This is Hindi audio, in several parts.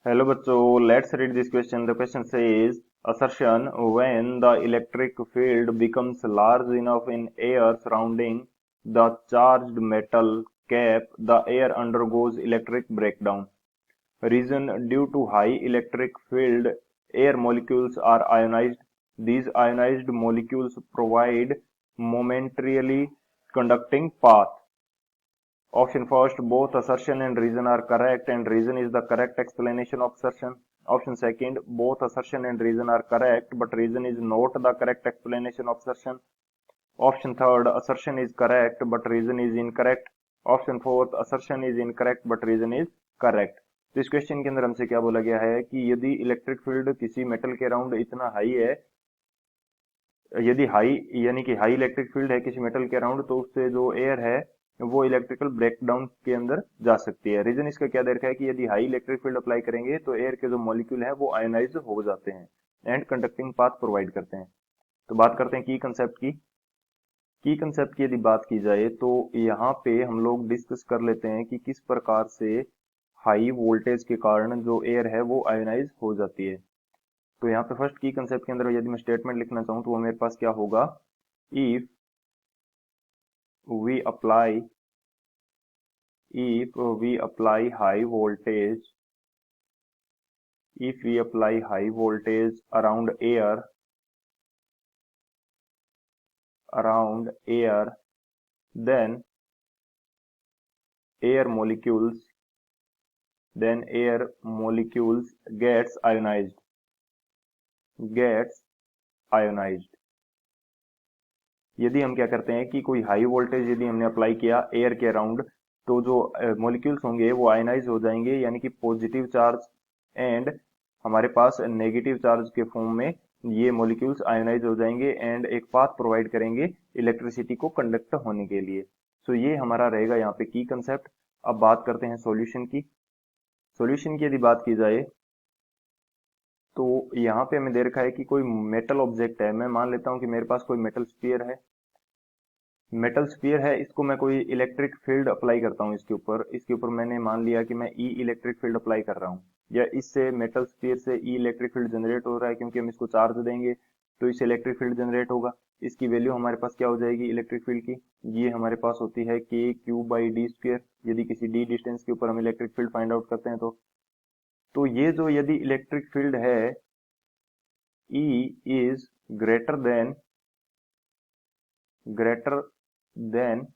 Hello बच्चों, let's read this question. The question says, assertion when the electric field becomes large enough in air surrounding the charged metal cap, the air undergoes electric breakdown. Reason: due to high electric field, air molecules are ionized. These ionized molecules provide momentarily conducting path. Option first, both assertion and reason are correct, and reason is the correct explanation of assertion. Option second, both assertion and reason are correct, but reason is not the correct explanation of assertion. Option third, assertion is correct, but reason is incorrect. Option fourth, assertion is incorrect but reason is correct. तो इस क्वेश्चन के अंदर हमसे क्या बोला गया है कि यदि इलेक्ट्रिक फील्ड किसी मेटल के अराउंड इतना हाई है, यदि हाई यानी कि हाई इलेक्ट्रिक फील्ड है किसी मेटल के अराउंड, तो उससे जो एयर है वो इलेक्ट्रिकल ब्रेकडाउन के अंदर जा सकती है। रीजन इसका क्या दे रखा है कि यदि हाई इलेक्ट्रिक फील्ड अप्लाई करेंगे तो एयर के जो मॉलिक्यूल है वो आयोनाइज हो जाते हैं एंड कंडक्टिंग पाथ प्रोवाइड करते हैं। तो बात करते हैं की कंसेप्ट की यदि बात की जाए तो यहाँ पे हम लोग डिस्कस कर लेते हैं कि किस प्रकार से हाई वोल्टेज के कारण जो एयर है वो आयोनाइज हो जाती है। तो यहाँ पे फर्स्ट की कंसेप्ट के अंदर यदि मैं स्टेटमेंट लिखना चाहूँ तो वो मेरे पास क्या होगा, if we apply high voltage around air then air molecules gets ionized। यदि हम क्या करते हैं कि कोई हाई वोल्टेज यदि हमने अप्लाई किया एयर के अराउंड, तो जो मॉलिक्यूल्स होंगे वो आयनाइज हो जाएंगे, यानी कि पॉजिटिव चार्ज एंड हमारे पास नेगेटिव चार्ज के फॉर्म में ये मॉलिक्यूल्स आयनाइज हो जाएंगे एंड एक पाथ प्रोवाइड करेंगे इलेक्ट्रिसिटी को कंडक्ट होने के लिए। सो ये हमारा रहेगा यहाँ पे की कंसेप्ट। अब बात करते हैं सॉल्यूशन की यदि बात की जाए तो यहाँ पे हमें दे रखा है कि कोई मेटल ऑब्जेक्ट है। मैं मान लेता हूँ कि मेरे पास कोई मेटल स्फीयर है, इसको मैं कोई इलेक्ट्रिक फील्ड अप्लाई करता हूँ इसके ऊपर मैंने मान लिया कि मैं ई इलेक्ट्रिक फील्ड अप्लाई कर रहा हूँ, या इससे मेटल स्फीयर से ई इलेक्ट्रिक फील्ड जनरेट हो रहा है, क्योंकि हम इसको चार्ज देंगे तो इससे इलेक्ट्रिक फील्ड जनरेट होगा। इसकी वैल्यू हमारे पास क्या हो जाएगी इलेक्ट्रिक फील्ड की, ये हमारे पास होती है के क्यू बाई डी स्क्वेयर, यदि किसी डी डिस्टेंस के ऊपर हम इलेक्ट्रिक फील्ड फाइंड आउट करते हैं तो ये जो यदि इलेक्ट्रिक फील्ड है E is greater than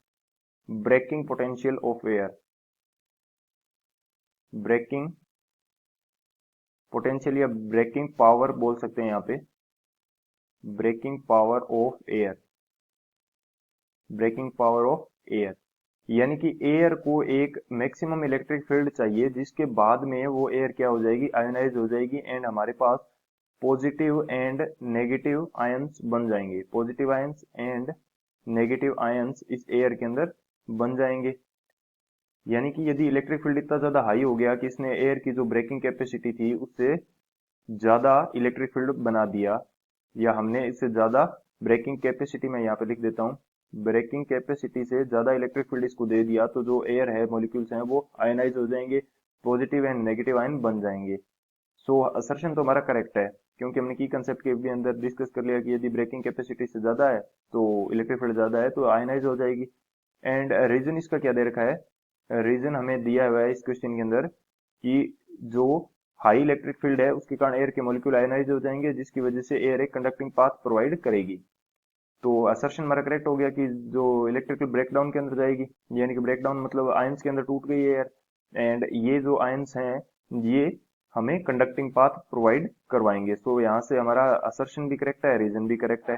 breaking potential of air, breaking potential या ब्रेकिंग पावर बोल सकते हैं यहाँ पे, ब्रेकिंग पावर ऑफ एयर, यानी कि एयर को एक मैक्सिमम इलेक्ट्रिक फील्ड चाहिए जिसके बाद में वो एयर क्या हो जाएगी आयोनाइज हो जाएगी एंड हमारे पास पॉजिटिव एंड नेगेटिव आयंस बन जाएंगे, positive ions and negative ions इस एयर के अंदर बन जाएंगे। यानी कि यदि इलेक्ट्रिक फील्ड इतना ज्यादा हाई हो गया कि इसने एयर की जो ब्रेकिंग कैपेसिटी थी उससे ज्यादा इलेक्ट्रिक फील्ड बना दिया, या हमने इससे ज्यादा ब्रेकिंग कैपेसिटी, मैं यहाँ पे लिख देता हूँ, ब्रेकिंग कैपेसिटी से ज्यादा इलेक्ट्रिक फील्ड इसको दे दिया, तो जो एयर है मॉलिक्यूल्स हैं वो आयनाइज हो जाएंगे, पॉजिटिव एंड नेगेटिव आयन बन जाएंगे। सो असर्शन तो हमारा करेक्ट है, क्योंकि हमने की कंसेप्ट के भी अंदर डिस्कस कर लिया कि यदि ब्रेकिंग कैपेसिटी से ज्यादा है तो इलेक्ट्रिक फील्ड ज्यादा है तो आयनाइज हो जाएगी। एंड रीजन इसका क्या दे रखा है, रीजन हमें दिया हुआ है इस क्वेश्चन के अंदर कि जो हाई इलेक्ट्रिक फील्ड है उसके कारण एयर के मॉलिक्यूल आयनाइज हो जाएंगे, जिसकी वजह से एयर एक कंडक्टिंग पाथ प्रोवाइड करेगी। तो असर्शन हमारा करेक्ट हो गया कि जो इलेक्ट्रिकल ब्रेकडाउन के अंदर जाएगी, यानी कि ब्रेकडाउन मतलब आयंस के अंदर टूट गई एयर, एंड ये जो आयंस हैं ये हमें कंडक्टिंग पाथ प्रोवाइड करवाएंगे। तो यहाँ से हमारा असर्शन भी करेक्ट है, रीजन भी करेक्ट है,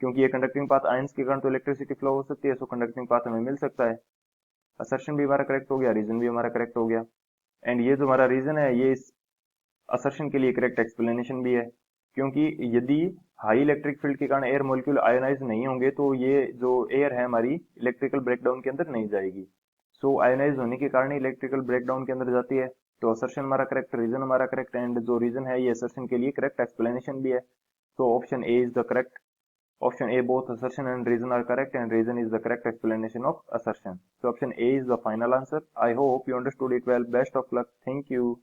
क्योंकि ये कंडक्टिंग पाथ आयंस के कारण तो इलेक्ट्रिसिटी फ्लो हो सकती है, सो कंडक्टिंग पाथ हमें मिल सकता है। असर्शन भी हमारा करेक्ट हो गया, रीजन भी हमारा करेक्ट हो गया, एंड ये जो हमारा रीजन है ये इस असर्शन के लिए करेक्ट एक्सप्लेनेशन भी है, क्योंकि यदि हाई इलेक्ट्रिक फील्ड के कारण एयर मॉलिक्यूल आयोनाइज नहीं होंगे तो ये जो एयर है हमारी इलेक्ट्रिकल ब्रेकडाउन के अंदर नहीं जाएगी। सो आयोनाइज होने के कारण इलेक्ट्रिकल ब्रेकडाउन के अंदर जाती है। तो असर्शन हमारा करेक्ट, रीजन हमारा करेक्ट, एंड जो रीजन है ये असर्शन के लिए करेक्ट एक्सप्लेनेशन भी है। तो option A is the correct, option A, both assertion and reason are correct, and reason is the correct explanation of assertion. So option A is the final answer. I hope you understood it well. Best of luck. Thank you.